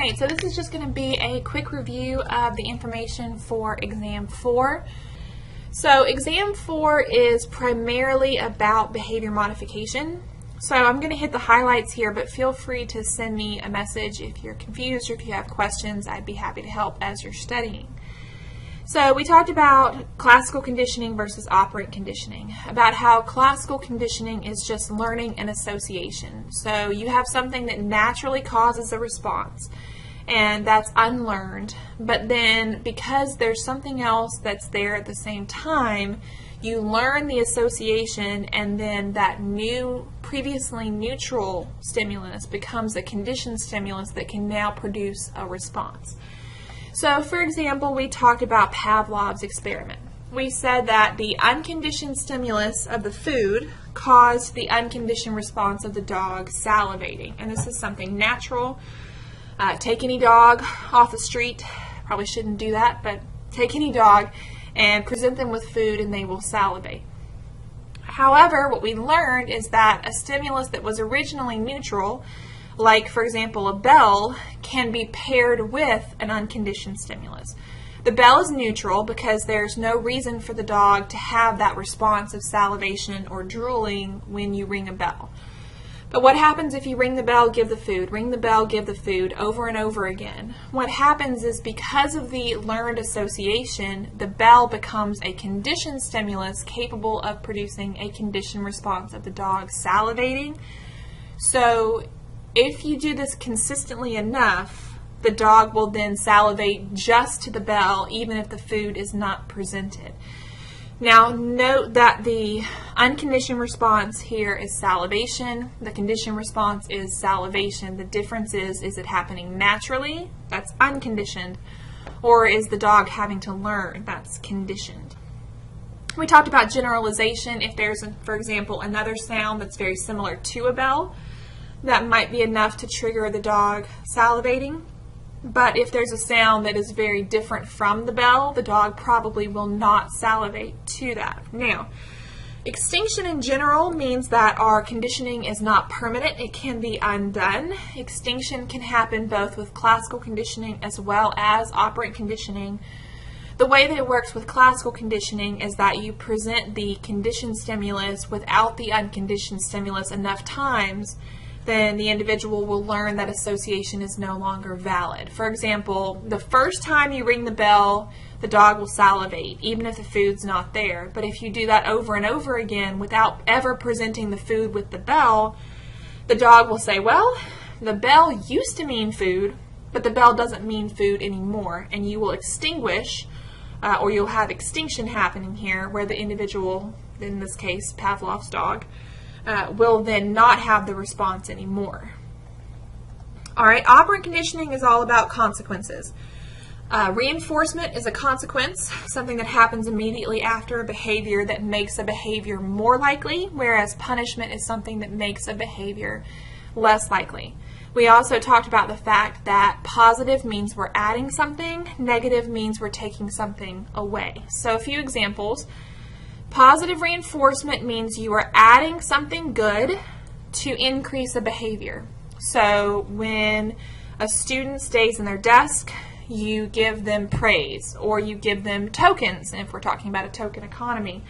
Alright, so this is just going to be a quick review of the information for Exam 4. So Exam 4 is primarily about behavior modification. So I'm going to hit the highlights here, but feel free to send me a message if you're confused or if you have questions. I'd be happy to help as you're studying. So we talked about classical conditioning versus operant conditioning, about how classical conditioning is just learning and association. So you have something that naturally causes a response, and that's unlearned, but then because there's something else that's there at the same time, you learn the association, and then that new, previously neutral stimulus becomes a conditioned stimulus that can now produce a response. So, for example, we talked about Pavlov's experiment. We said that the unconditioned stimulus of the food caused the unconditioned response of the dog salivating. And this is something natural. Take any dog off the street, probably shouldn't do that, but take any dog and present them with food and they will salivate. However, what we learned is that a stimulus that was originally neutral, like, for example, a bell, can be paired with an unconditioned stimulus. The bell is neutral because there's no reason for the dog to have that response of salivation or drooling when you ring a bell. But what happens if you ring the bell, give the food, ring the bell, give the food, over and over again? What happens is because of the learned association, the bell becomes a conditioned stimulus capable of producing a conditioned response of the dog salivating. So if you do this consistently enough, the dog will then salivate just to the bell, even if the food is not presented. Now, note that the unconditioned response here is salivation. The conditioned response is salivation. The difference is it happening naturally? That's unconditioned. Or is the dog having to learn? That's conditioned. We talked about generalization. If there's, for example, another sound that's very similar to a bell, that might be enough to trigger the dog salivating. But if there's a sound that is very different from the bell, the dog probably will not salivate to that. Now, extinction in general means that our conditioning is not permanent. It can be undone. Extinction can happen both with classical conditioning as well as operant conditioning. The way that it works with classical conditioning is that you present the conditioned stimulus without the unconditioned stimulus enough times, then the individual will learn that association is no longer valid. For example, the first time you ring the bell, the dog will salivate, even if the food's not there. But if you do that over and over again without ever presenting the food with the bell, the dog will say, well, the bell used to mean food, but the bell doesn't mean food anymore. And you will extinguish, or you'll have extinction happening here, where the individual, in this case, Pavlov's dog, will then not have the response anymore. Alright, operant conditioning is all about consequences. Reinforcement is a consequence, something that happens immediately after a behavior that makes a behavior more likely, whereas punishment is something that makes a behavior less likely. We also talked about the fact that positive means we're adding something, negative means we're taking something away. So a few examples. Positive reinforcement means you are adding something good to increase a behavior. So when a student stays in their desk, you give them praise, or you give them tokens, and if we're talking about a token economy,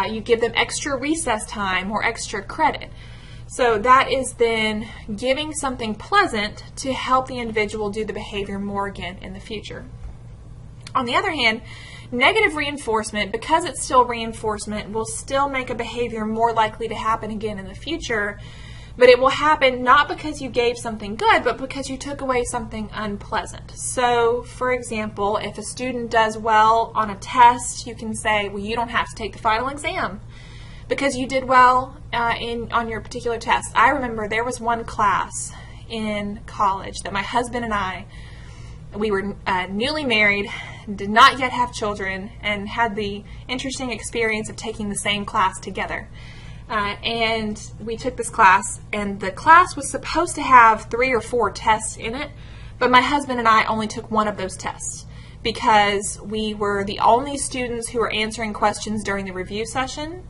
you give them extra recess time or extra credit. So that is then giving something pleasant to help the individual do the behavior more again in the future. On the other hand, negative reinforcement, because it's still reinforcement, will still make a behavior more likely to happen again in the future, but it will happen not because you gave something good, but because you took away something unpleasant. So, for example, if a student does well on a test, you can say, well, you don't have to take the final exam because you did well on your particular test. I remember there was one class in college that my husband and I, we were newly married, did not yet have children, and had the interesting experience of taking the same class together. And we took this class, and the class was supposed to have 3 or 4 tests in it, but my husband and I only took one of those tests because we were the only students who were answering questions during the review session,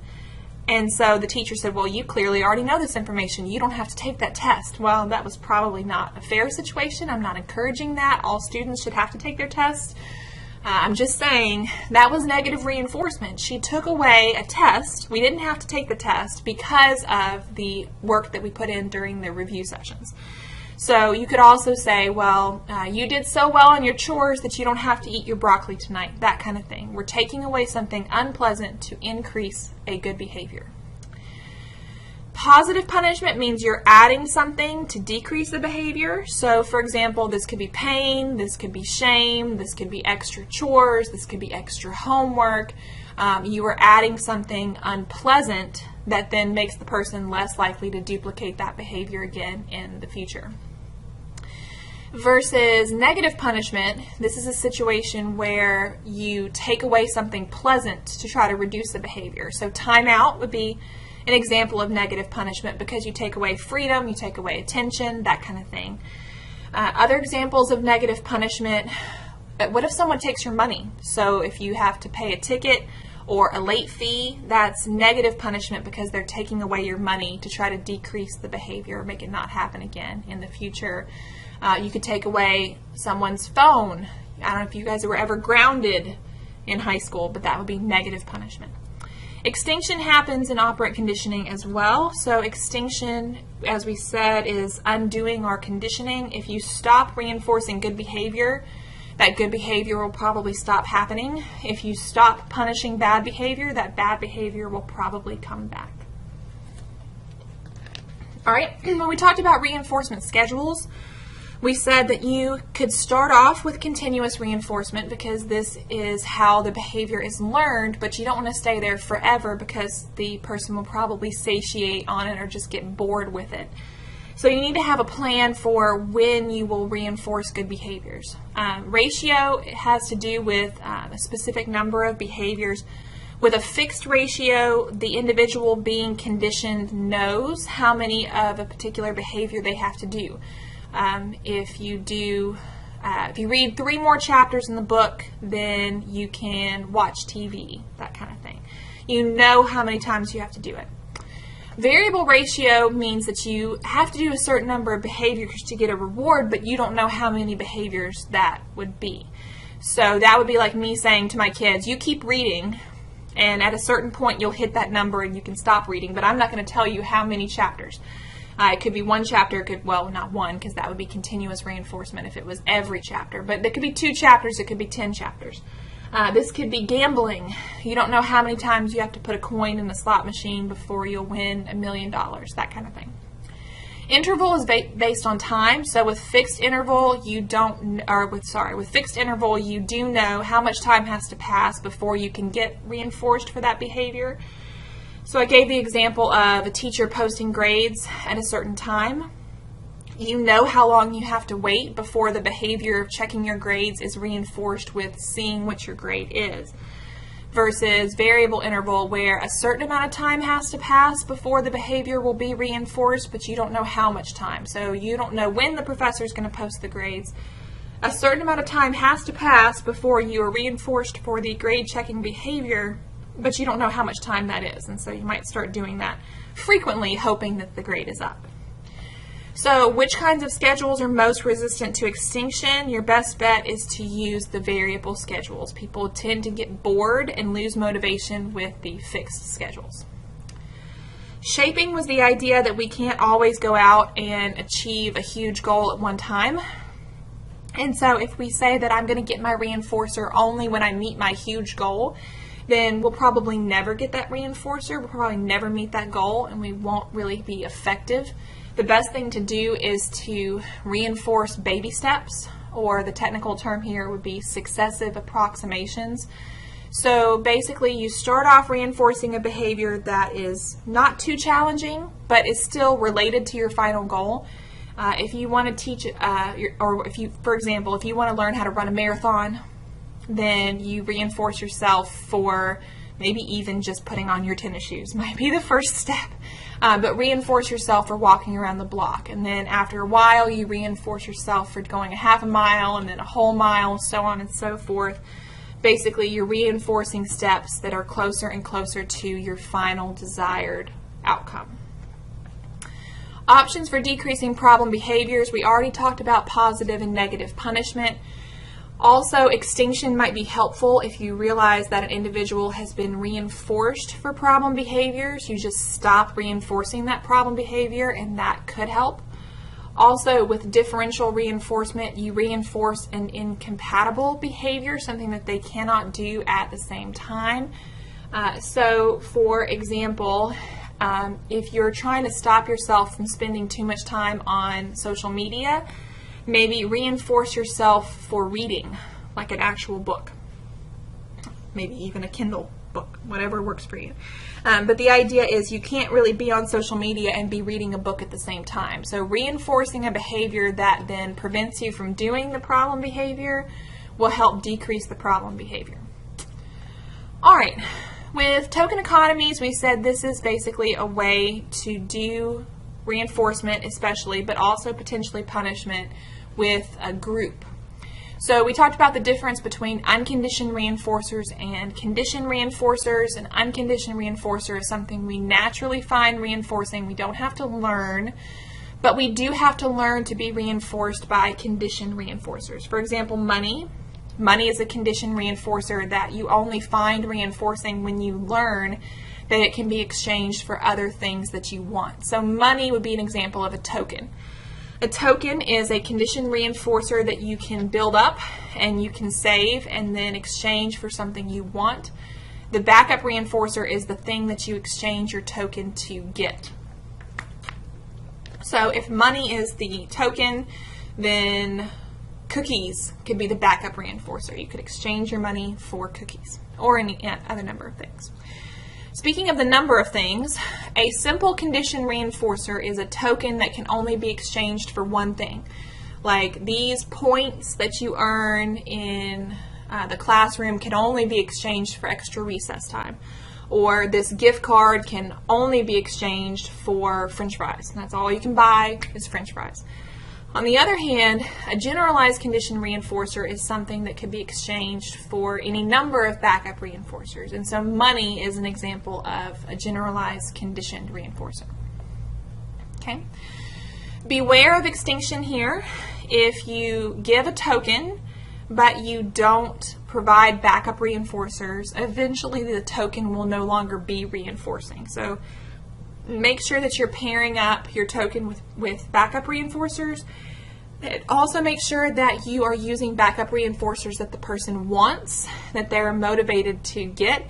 And so the teacher said, well, you clearly already know this information. You don't have to take that test. Well, that was probably not a fair situation. I'm not encouraging that. All students should have to take their tests. I'm just saying that was negative reinforcement. She took away a test. We didn't have to take the test because of the work that we put in during the review sessions. So you could also say, well, you did so well on your chores that you don't have to eat your broccoli tonight, that kind of thing. We're taking away something unpleasant to increase a good behavior. Positive punishment means you're adding something to decrease the behavior. So, for example, this could be pain, this could be shame, this could be extra chores, this could be extra homework. You are adding something unpleasant that then makes the person less likely to duplicate that behavior again in the future. Versus negative punishment, this is a situation where you take away something pleasant to try to reduce the behavior. So timeout would be an example of negative punishment because you take away freedom, you take away attention, that kind of thing. Other examples of negative punishment, what if someone takes your money? So if you have to pay a ticket or a late fee, that's negative punishment because they're taking away your money to try to decrease the behavior, make it not happen again in the future. You could take away someone's phone. I don't know if you guys were ever grounded in high school, but that would be negative punishment. Extinction happens in operant conditioning as well. So extinction, as we said, is undoing our conditioning. If you stop reinforcing good behavior, that good behavior will probably stop happening. If you stop punishing bad behavior, that bad behavior will probably come back. All right, when we talked about reinforcement schedules, we said that you could start off with continuous reinforcement because this is how the behavior is learned, but you don't want to stay there forever because the person will probably satiate on it or just get bored with it. So you need to have a plan for when you will reinforce good behaviors. Ratio has to do with a specific number of behaviors. With a fixed ratio, the individual being conditioned knows how many of a particular behavior they have to do. If you read 3 more chapters in the book, then you can watch TV, that kind of thing. You know how many times you have to do it. Variable ratio means that you have to do a certain number of behaviors to get a reward, but you don't know how many behaviors that would be. So that would be like me saying to my kids, you keep reading, and at a certain point you'll hit that number and you can stop reading, but I'm not going to tell you how many chapters. It could be 1 chapter, well, not 1, because that would be continuous reinforcement if it was every chapter. But there could be 2 chapters, it could be 10 chapters. This could be gambling. You don't know how many times you have to put a coin in the slot machine before you'll win $1 million, that kind of thing. Interval is based on time, so with fixed interval, with fixed interval, you do know how much time has to pass before you can get reinforced for that behavior. So I gave the example of a teacher posting grades at a certain time. You know how long you have to wait before the behavior of checking your grades is reinforced with seeing what your grade is. Versus variable interval, where a certain amount of time has to pass before the behavior will be reinforced, but you don't know how much time. So you don't know when the professor is going to post the grades. A certain amount of time has to pass before you are reinforced for the grade checking behavior, but you don't know how much time that is, and so you might start doing that frequently, hoping that the grade is up. So which kinds of schedules are most resistant to extinction? Your best bet is to use the variable schedules. People tend to get bored and lose motivation with the fixed schedules. Shaping was the idea that we can't always go out and achieve a huge goal at one time. And so if we say that I'm going to get my reinforcer only when I meet my huge goal, then we'll probably never get that reinforcer, we'll probably never meet that goal, and we won't really be effective. The best thing to do is to reinforce baby steps, or the technical term here would be successive approximations. So basically you start off reinforcing a behavior that is not too challenging, but is still related to your final goal. If you want to teach, for example, if you want to learn how to run a marathon, then you reinforce yourself for maybe even just putting on your tennis shoes might be the first step. But reinforce yourself for walking around the block. And then after a while, you reinforce yourself for going a half a mile and then a whole mile, so on and so forth. basically you're reinforcing steps that are closer and closer to your final desired outcome. Options for decreasing problem behaviors. We already talked about positive and negative punishment. Also, extinction might be helpful if you realize that an individual has been reinforced for problem behaviors. You just stop reinforcing that problem behavior, and that could help. Also, with differential reinforcement, you reinforce an incompatible behavior, something that they cannot do at the same time. So, for example, if you're trying to stop yourself from spending too much time on social media, maybe reinforce yourself for reading, like an actual book. Maybe even a Kindle book, whatever works for you. But the idea is you can't really be on social media and be reading a book at the same time. So reinforcing a behavior that then prevents you from doing the problem behavior will help decrease the problem behavior. All right. With token economies, we said this is basically a way to do reinforcement especially, but also potentially punishment with a group. So we talked about the difference between unconditioned reinforcers and conditioned reinforcers. An unconditioned reinforcer is something we naturally find reinforcing. We don't have to learn, but we do have to learn to be reinforced by conditioned reinforcers. For example, money. Money is a conditioned reinforcer that you only find reinforcing when you learn that it can be exchanged for other things that you want. So money would be an example of a token. A token is a conditioned reinforcer that you can build up and you can save and then exchange for something you want. The backup reinforcer is the thing that you exchange your token to get. So if money is the token, then cookies could be the backup reinforcer. You could exchange your money for cookies or any other number of things. Speaking of the number of things, a simple condition reinforcer is a token that can only be exchanged for one thing. Like these points that you earn in the classroom can only be exchanged for extra recess time. Or this gift card can only be exchanged for French fries. And that's all you can buy is French fries. On the other hand, a generalized condition reinforcer is something that can be exchanged for any number of backup reinforcers. And so money is an example of a generalized conditioned reinforcer. Okay. Beware of extinction here. If you give a token, but you don't provide backup reinforcers, eventually the token will no longer be reinforcing. So make sure that you're pairing up your token with backup reinforcers. Also make sure that you are using backup reinforcers that the person wants, that they're motivated to get,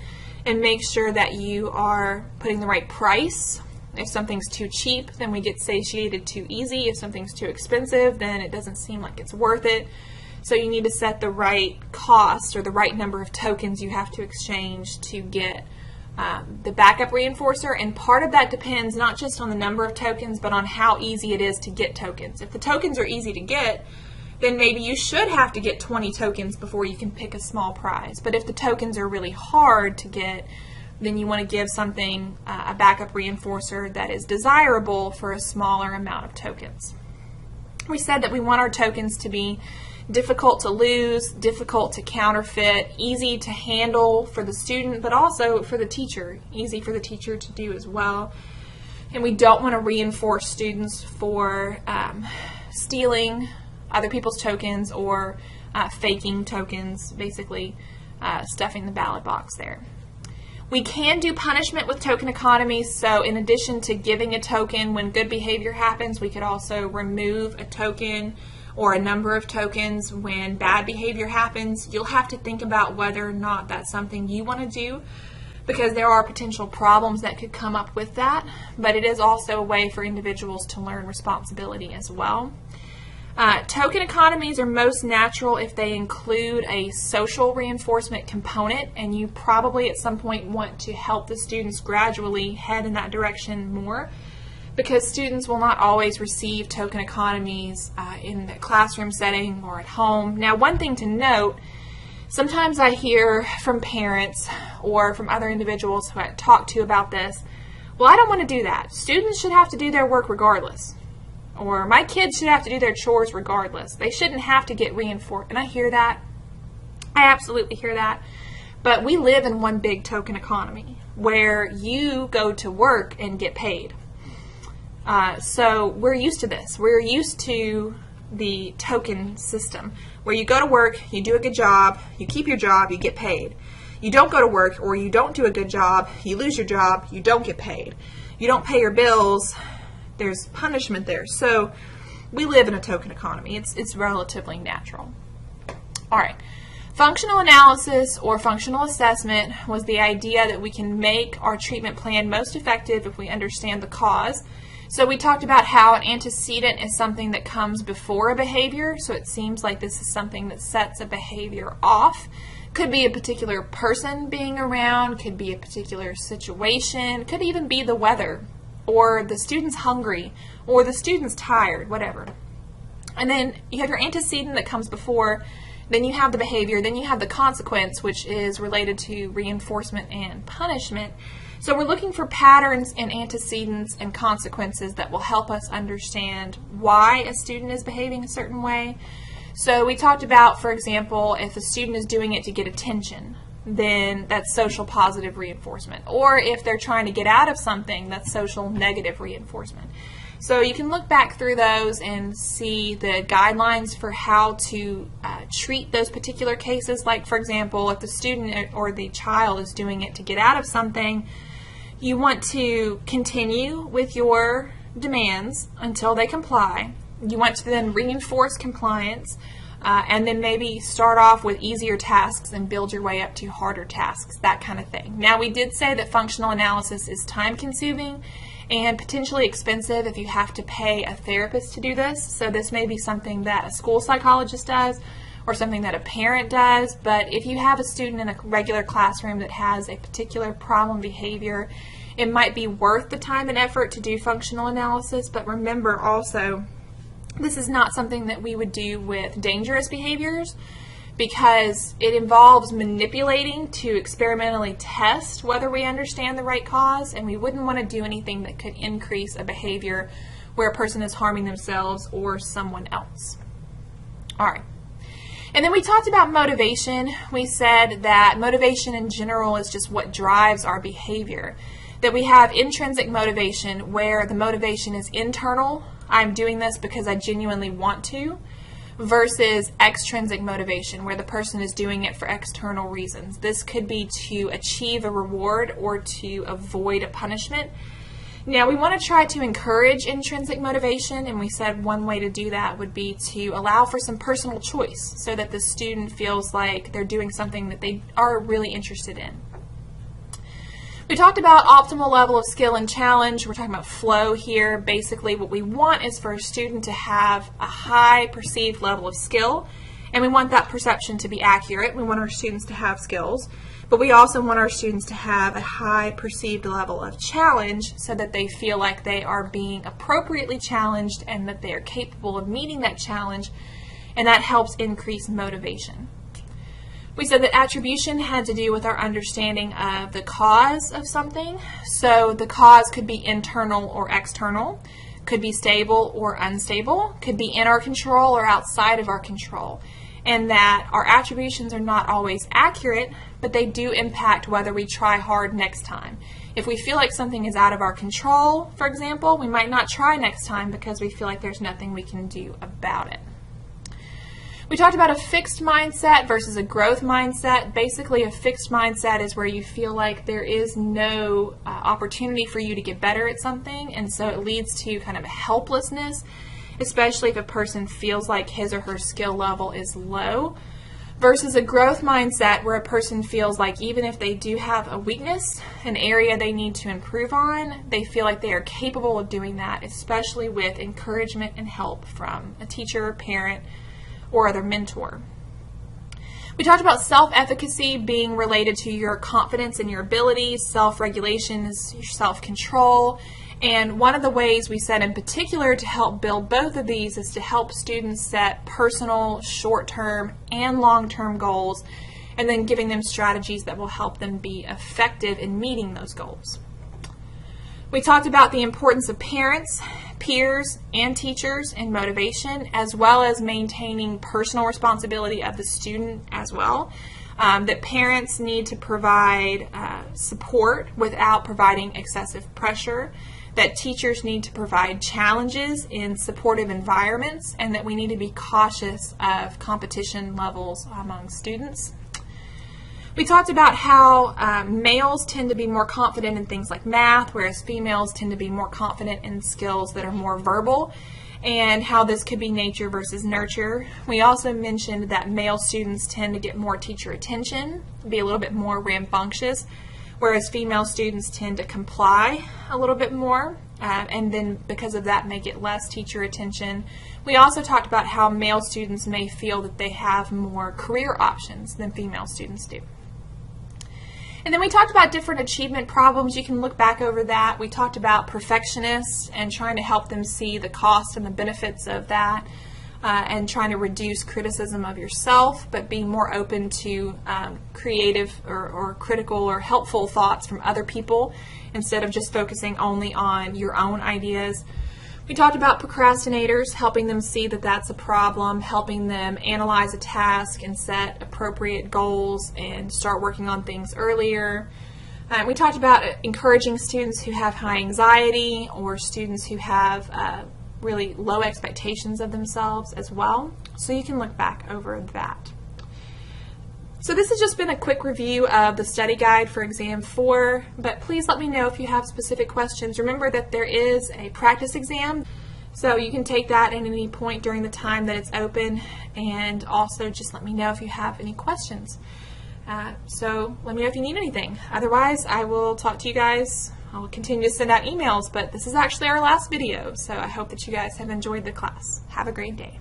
and make sure that you are putting the right price. If something's too cheap, then we get satiated too easy. If something's too expensive, then it doesn't seem like it's worth it. So you need to set the right cost or the right number of tokens you have to exchange to get the backup reinforcer, and part of that depends not just on the number of tokens but on how easy it is to get tokens. If the tokens are easy to get, then maybe you should have to get 20 tokens before you can pick a small prize. But if the tokens are really hard to get, then you want to give something a backup reinforcer that is desirable for a smaller amount of tokens. We said that we want our tokens to be difficult to lose, difficult to counterfeit, easy to handle for the student, but also for the teacher, easy for the teacher to do as well. And we don't want to reinforce students for stealing other people's tokens or faking tokens, basically stuffing the ballot box there. We can do punishment with token economies, so in addition to giving a token when good behavior happens, we could also remove a token or a number of tokens when bad behavior happens. You'll have to think about whether or not that's something you want to do, because there are potential problems that could come up with that, but it is also a way for individuals to learn responsibility as well. Token economies are most natural if they include a social reinforcement component, and you probably at some point want to help the students gradually head in that direction more, because students will not always receive token economies in the classroom setting or at home. Now, one thing to note, sometimes I hear from parents or from other individuals who I talk to about this, well, I don't want to do that. Students should have to do their work regardless. Or my kids should have to do their chores regardless. They shouldn't have to get reinforced. And I hear that I absolutely hear that. But we live in one big token economy where you go to work and get paid. So we're used to this. We're used to the token system where you go to work, you do a good job, you keep your job, you get paid. You don't go to work or you don't do a good job, you lose your job, you don't get paid. You don't pay your bills, there's punishment there. So we live in a token economy. It's relatively natural. All right. Functional analysis or functional assessment was the idea that we can make our treatment plan most effective if we understand the cause. So we talked about how an antecedent is something that comes before a behavior, so it seems like this is something that sets a behavior off. Could be a particular person being around, could be a particular situation, could even be the weather, or the student's hungry, or the student's tired, whatever. And then you have your antecedent that comes before, then you have the behavior, then you have the consequence, which is related to reinforcement and punishment. So we're looking for patterns and antecedents and consequences that will help us understand why a student is behaving a certain way. So we talked about, for example, if a student is doing it to get attention, then that's social positive reinforcement. Or if they're trying to get out of something, that's social negative reinforcement. So you can look back through those and see the guidelines for how to treat those particular cases. Like, for example, if the student or the child is doing it to get out of something, you want to continue with your demands until they comply. You want to then reinforce compliance and then maybe start off with easier tasks and build your way up to harder tasks, that kind of thing. Now, we did say that functional analysis is time-consuming and potentially expensive if you have to pay a therapist to do this. So this may be something that a school psychologist does or something that a parent does. But if you have a student in a regular classroom that has a particular problem behavior, it might be worth the time and effort to do functional analysis. But remember also, this is not something that we would do with dangerous behaviors, because it involves manipulating to experimentally test whether we understand the right cause, and we wouldn't want to do anything that could increase a behavior where a person is harming themselves or someone else. All right. And then we talked about motivation. We said that motivation in general is just what drives our behavior. That we have intrinsic motivation where the motivation is internal. I'm doing this because I genuinely want to. Versus extrinsic motivation, where the person is doing it for external reasons. This could be to achieve a reward or to avoid a punishment. Now, we want to try to encourage intrinsic motivation, and we said one way to do that would be to allow for some personal choice so that the student feels like they're doing something that they are really interested in. We talked about optimal level of skill and challenge. We're talking about flow here. Basically, what we want is for a student to have a high perceived level of skill, and we want that perception to be accurate. We want our students to have skills, but we also want our students to have a high perceived level of challenge so that they feel like they are being appropriately challenged and that they are capable of meeting that challenge, and that helps increase motivation. We said that attribution had to do with our understanding of the cause of something. So the cause could be internal or external, could be stable or unstable, could be in our control or outside of our control. And that our attributions are not always accurate, but they do impact whether we try hard next time. If we feel like something is out of our control, for example, we might not try next time because we feel like there's nothing we can do about it. We talked about a fixed mindset versus a growth mindset. Basically, a fixed mindset is where you feel like there is no opportunity for you to get better at something, and so it leads to kind of a helplessness, especially if a person feels like his or her skill level is low, versus a growth mindset where a person feels like even if they do have a weakness, an area they need to improve on, they feel like they are capable of doing that, especially with encouragement and help from a teacher, parent, or other mentor. We talked about self-efficacy being related to your confidence in your abilities, self-regulation is your self-control, and one of the ways we said in particular to help build both of these is to help students set personal, short-term, and long-term goals, and then giving them strategies that will help them be effective in meeting those goals. We talked about the importance of parents, peers, and teachers in motivation, as well as maintaining personal responsibility of the student as well. That parents need to provide support without providing excessive pressure, that teachers need to provide challenges in supportive environments, and that we need to be cautious of competition levels among students. We talked about how males tend to be more confident in things like math, whereas females tend to be more confident in skills that are more verbal, and how this could be nature versus nurture. We also mentioned that male students tend to get more teacher attention, be a little bit more rambunctious, whereas female students tend to comply a little bit more, and then because of that may get less teacher attention. We also talked about how male students may feel that they have more career options than female students do. And then we talked about different achievement problems. You can look back over that. We talked about perfectionists and trying to help them see the cost and the benefits of that, and trying to reduce criticism of yourself, but be more open to creative or critical or helpful thoughts from other people instead of just focusing only on your own ideas. We talked about procrastinators, helping them see that that's a problem, helping them analyze a task and set appropriate goals and start working on things earlier. We talked about encouraging students who have high anxiety or students who have really low expectations of themselves as well. So you can look back over that. So this has just been a quick review of the study guide for Exam 4, but please let me know if you have specific questions. Remember that there is a practice exam, so you can take that at any point during the time that it's open, and also just let me know if you have any questions. So let me know if you need anything. Otherwise, I will talk to you guys. I'll continue to send out emails, but this is actually our last video, so I hope that you guys have enjoyed the class. Have a great day.